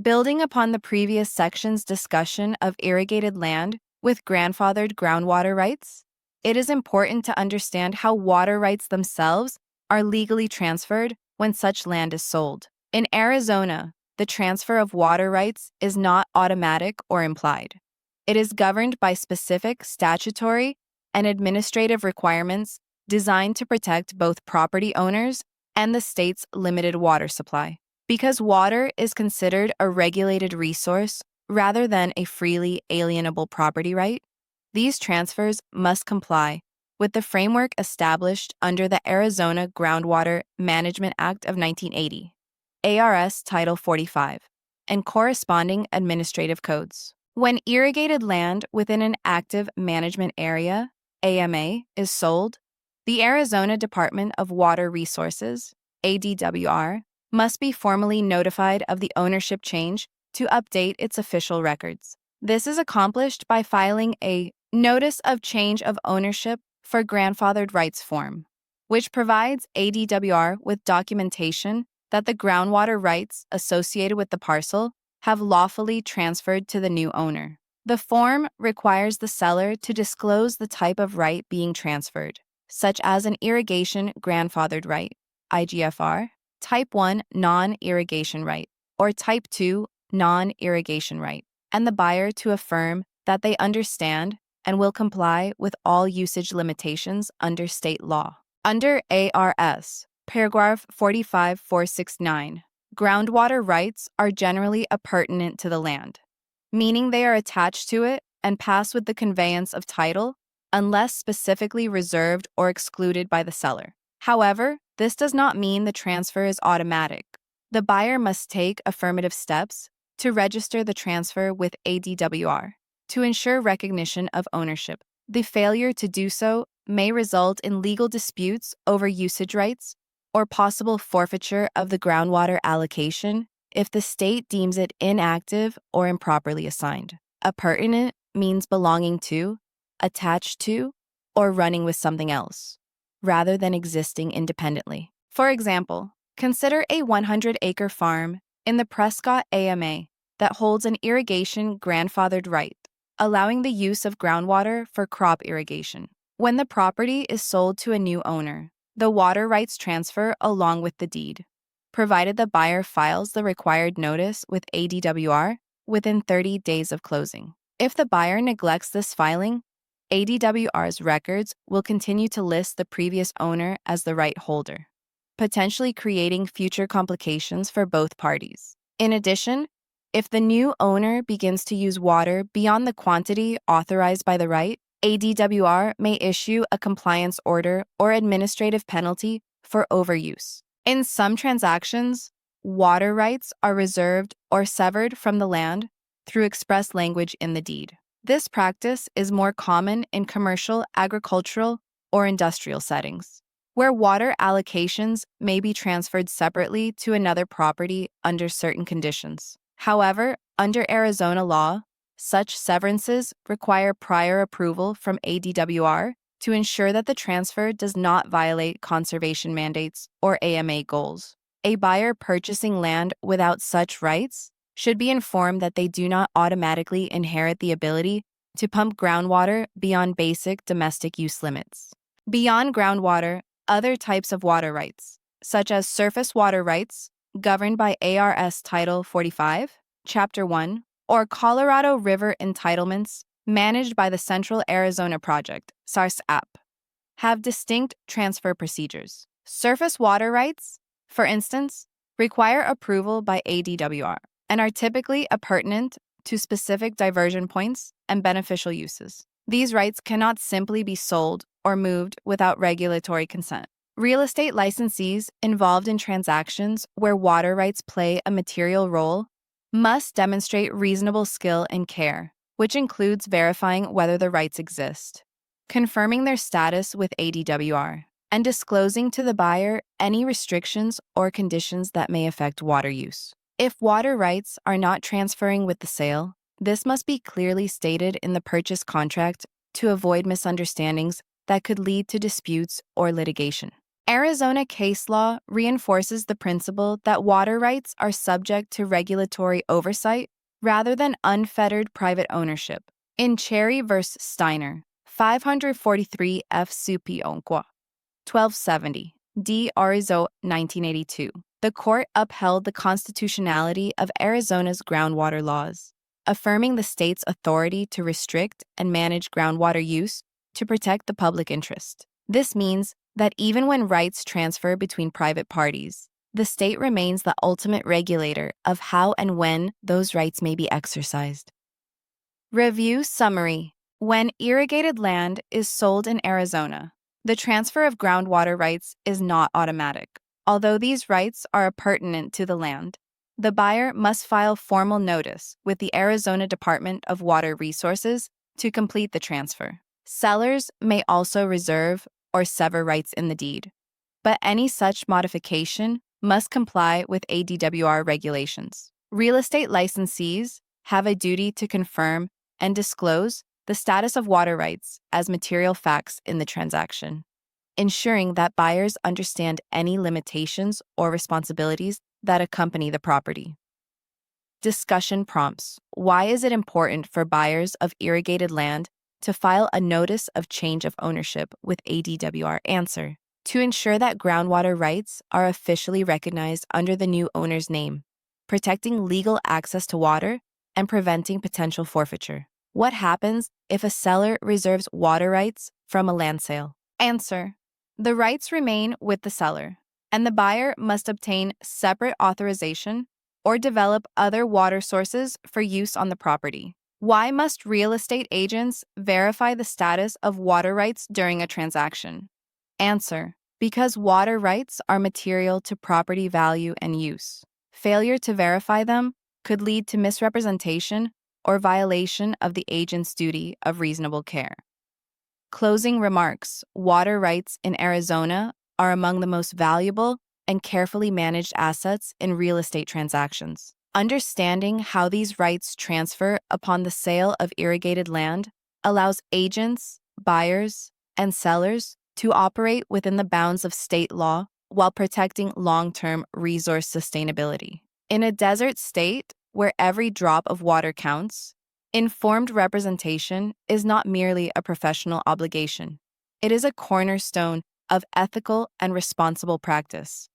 Building upon the previous section's discussion of irrigated land with grandfathered groundwater rights, it is important to understand how water rights themselves are legally transferred when such land is sold. In Arizona, the transfer of water rights is not automatic or implied. It is governed by specific statutory and administrative requirements designed to protect both property owners and the state's limited water supply. Because water is considered a regulated resource rather than a freely alienable property right, these transfers must comply with the framework established under the Arizona Groundwater Management Act of 1980, ARS Title 45, and corresponding administrative codes. When irrigated land within an active management area, AMA, is sold, the Arizona Department of Water Resources, ADWR, must be formally notified of the ownership change to update its official records. This is accomplished by filing a Notice of Change of Ownership for Grandfathered Rights form, which provides ADWR with documentation that the groundwater rights associated with the parcel have lawfully transferred to the new owner. The form requires the seller to disclose the type of right being transferred, such as an irrigation grandfathered right, IGFR, Type 1 non-irrigation right, or Type 2 non-irrigation right, and the buyer to affirm that they understand and will comply with all usage limitations under state law. Under ARS, paragraph 45469, groundwater rights are generally appurtenant to the land, meaning they are attached to it and pass with the conveyance of title unless specifically reserved or excluded by the seller. However, this does not mean the transfer is automatic. The buyer must take affirmative steps to register the transfer with ADWR to ensure recognition of ownership. The failure to do so may result in legal disputes over usage rights or possible forfeiture of the groundwater allocation if the state deems it inactive or improperly assigned. Appurtenant means belonging to, attached to, or running with something else, rather than existing independently. For example, consider a 100-acre farm in the Prescott AMA that holds an irrigation grandfathered right, allowing the use of groundwater for crop irrigation. When the property is sold to a new owner, the water rights transfer along with the deed, provided the buyer files the required notice with ADWR within 30 days of closing. If the buyer neglects this filing, ADWR's records will continue to list the previous owner as the right holder, potentially creating future complications for both parties. In addition, if the new owner begins to use water beyond the quantity authorized by the right, ADWR may issue a compliance order or administrative penalty for overuse. In some transactions, water rights are reserved or severed from the land through express language in the deed. This practice is more common in commercial, agricultural, or industrial settings, where water allocations may be transferred separately to another property under certain conditions. However, under Arizona law, such severances require prior approval from ADWR to ensure that the transfer does not violate conservation mandates or AMA goals. A buyer purchasing land without such rights should be informed that they do not automatically inherit the ability to pump groundwater beyond basic domestic use limits. Beyond groundwater, other types of water rights, such as surface water rights, governed by ARS Title 45, Chapter 1, or Colorado River entitlements managed by the Central Arizona Project, SARS-AP, have distinct transfer procedures. Surface water rights, for instance, require approval by ADWR and are typically appurtenant to specific diversion points and beneficial uses. These rights cannot simply be sold or moved without regulatory consent. Real estate licensees involved in transactions where water rights play a material role must demonstrate reasonable skill and care, which includes verifying whether the rights exist, confirming their status with ADWR, and disclosing to the buyer any restrictions or conditions that may affect water use. If water rights are not transferring with the sale, this must be clearly stated in the purchase contract to avoid misunderstandings that could lead to disputes or litigation. Arizona case law reinforces the principle that water rights are subject to regulatory oversight rather than unfettered private ownership. In Cherry v. Steiner, 543 F. Supionqua, 1270, D. Arizo, 1982, the court upheld the constitutionality of Arizona's groundwater laws, affirming the state's authority to restrict and manage groundwater use to protect the public interest. This means that even when rights transfer between private parties, the state remains the ultimate regulator of how and when those rights may be exercised. Review summary. When irrigated land is sold in Arizona, the transfer of groundwater rights is not automatic. Although these rights are pertinent to the land, the buyer must file formal notice with the Arizona Department of Water Resources to complete the transfer. Sellers may also reserve or sever rights in the deed, but any such modification must comply with ADWR regulations. Real estate licensees have a duty to confirm and disclose the status of water rights as material facts in the transaction, ensuring that buyers understand any limitations or responsibilities that accompany the property. Discussion prompts. Why is it important for buyers of irrigated land to file a notice of change of ownership with ADWR? Answer: to ensure that groundwater rights are officially recognized under the new owner's name, protecting legal access to water and preventing potential forfeiture. What happens if a seller reserves water rights from a land sale? Answer: the rights remain with the seller, and the buyer must obtain separate authorization or develop other water sources for use on the property. Why must real estate agents verify the status of water rights during a transaction? Answer: because water rights are material to property value and use. Failure to verify them could lead to misrepresentation or violation of the agent's duty of reasonable care. Closing remarks. Water rights in Arizona are among the most valuable and carefully managed assets in real estate transactions. Understanding how these rights transfer upon the sale of irrigated land allows agents, buyers, and sellers to operate within the bounds of state law while protecting long-term resource sustainability. In a desert state where every drop of water counts, informed representation is not merely a professional obligation. It is a cornerstone of ethical and responsible practice.